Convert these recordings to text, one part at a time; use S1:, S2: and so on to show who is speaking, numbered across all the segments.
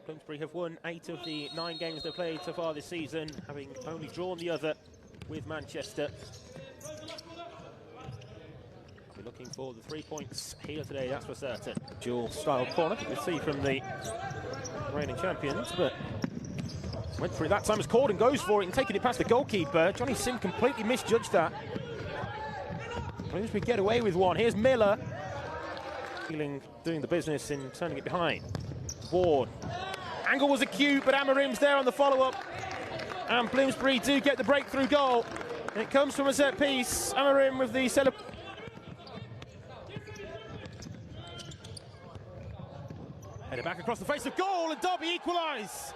S1: Bloomsbury have won 8 of the 9 games they've played so far this season, having only drawn the other with Manchester. We're looking for the 3 points here today, that's for certain. Dual style corner, you can see from the reigning champions, but went through that time as Corden goes for it and taking it past the goalkeeper. Johnny Sim completely misjudged that. Bloomsbury get away with one. Here's Miller. Doing the business in turning it behind. Ward. Angle was acute, but Amarim's there on the follow-up. And Bloomsbury do get the breakthrough goal. And it comes from a set piece. Amarim with the celebration. Headed back across the face of goal, and Derby equalise.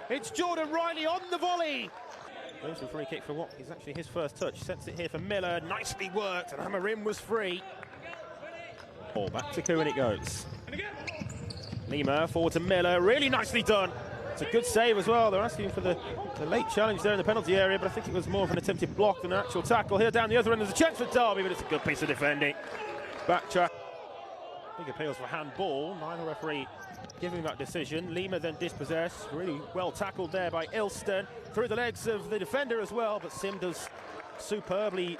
S1: It's Jordan Riley on the volley. Bloomsbury free kick for what is actually his first touch. Sets it here for Miller. Nicely worked, and Amarim was free. Ball back to Ku and it goes. Lima forward to Miller. Really nicely done. It's a good save as well. They're asking for the late challenge there in the penalty area, but I think it was more of an attempted block than an actual tackle. Here down the other end, there's a chance for Derby, but it's a good piece of defending. Backtrack. Big appeals for handball. Neither referee giving that decision. Lima then dispossessed. Really well tackled there by Ilston. Through the legs of the defender as well, but Sim does superbly.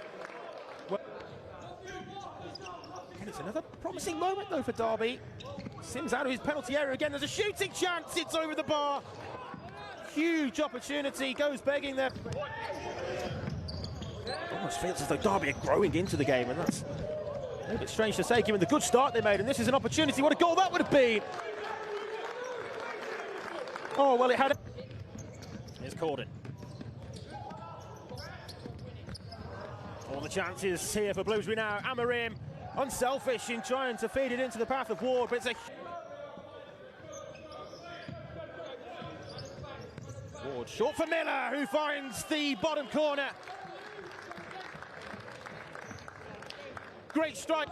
S1: And it's another promising moment though for Derby. Sim's out of his penalty area again. There's a shooting chance. It's over the bar. Huge opportunity. Goes begging there. Almost feels as though Derby are growing into the game, and that's a little bit strange to say given the good start they made. And this is an opportunity. What a goal that would have been. Oh, well, it had. Here's Corden. All the chances here for Bloomsbury now. Amarim, unselfish in trying to feed it into the path of Ward, but it's a. Ward short for Miller, who finds the bottom corner. Great strike.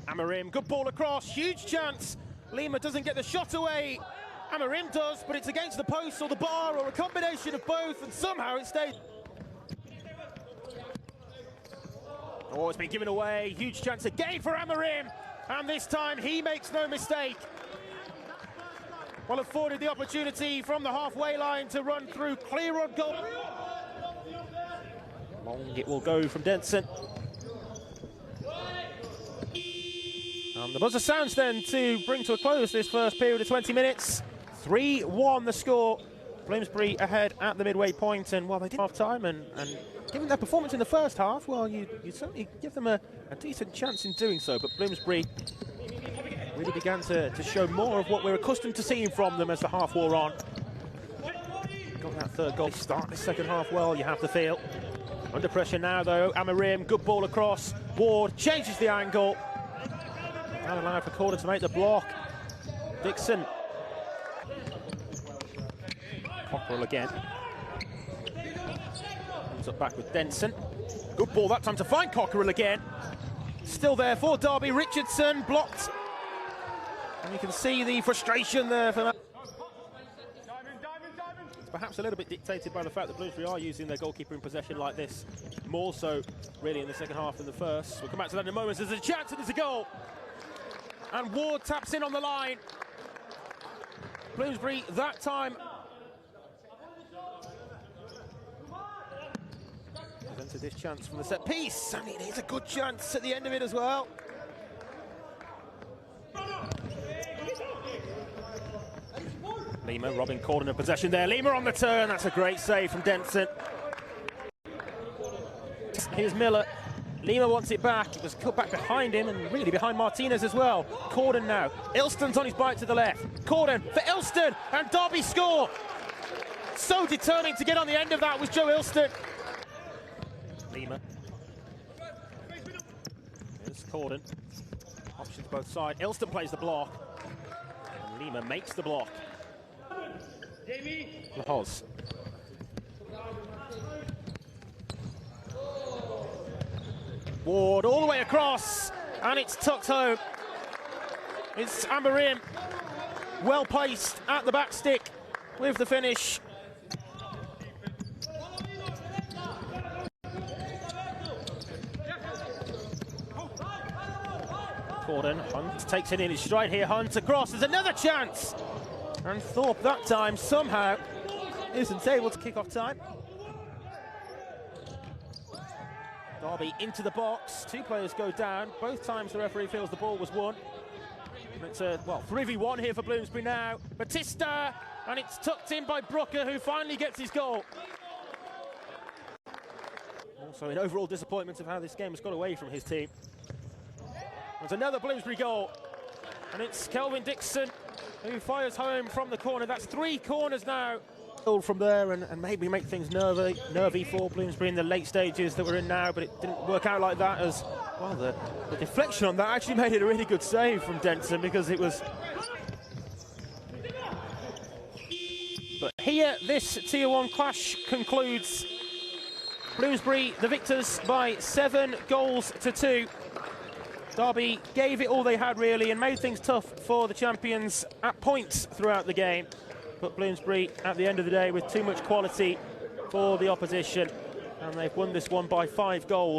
S1: Amarim, good ball across, huge chance. Lima doesn't get the shot away. Amarim does, but it's against the post or the bar or a combination of both, and somehow it stays. Oh, it's been given away. Huge chance again for Amarim, and this time he makes no mistake. Well afforded the opportunity from the halfway line to run through, clear on goal. Long it will go from Denson. The buzzer sounds then to bring to a close this first period of 20 minutes. 3-1 the score. Bloomsbury ahead at the midway point, and while they did half time and given their performance in the first half, well, you certainly give them a decent chance in doing so, but Bloomsbury really began to show more of what we're accustomed to seeing from them as the half wore on. Got that third goal. Start the second half well, you have to feel. Under pressure now though, Amarim, good ball across. Ward changes the angle. Now allowed for Corden to make the block. Dixon. Cockerell again. Comes up back with Denson. Good ball that time to find Cockerell again. Still there for Derby. Richardson blocked. And you can see the frustration there for that. It's perhaps a little bit dictated by the fact that Bloomsbury are using their goalkeeper in possession like this. More so, really, in the second half than the first. We'll come back to that in a moment. There's a chance and there's a goal. And Ward taps in on the line. Bloomsbury that time. Presented this chance from the set piece, and it is a good chance at the end of it as well. Lima robbing Corden of possession there. Lima on the turn. That's a great save from Denson. Here's Miller. Lima wants it back. It was cut back behind him and really behind Martinez as well. Corden now. Ilston's on his bite to the left. Corden for Ilston, and Derby score. So determined to get on the end of that was Joe Ilston. Lima. Here's Corden. Options both sides. Ilston plays the block. And Lima makes the block. Lahoz. Ward all the way across, and it's tucked home. It's Amarim, well placed at the back stick with the finish. Corden Scotland. Hunt takes it in his stride here. Hunt across. There's another chance. And Thorpe that time somehow isn't able to kick off time. Derby into the box. Two players go down. Both times the referee feels the ball was won. It's a, 3v1 here for Bloomsbury now. Batista, and it's tucked in by Brooker, who finally gets his goal. Also in overall disappointment of how this game has got away from his team. There's another Bloomsbury goal, and it's Kelvin Dixon who fires home from the corner. That's 3 corners now. From there and maybe make things nervy for Bloomsbury in the late stages that we're in now, but it didn't work out like that, as well. The deflection on that actually made it a really good save from Denson, because it was. But here, this Tier 1 clash concludes. Bloomsbury the victors by 7 goals to 2. Derby gave it all they had really and made things tough for the champions at points throughout the game. But Bloomsbury, at the end of the day, with too much quality for the opposition, and they've won this one by 5 goals.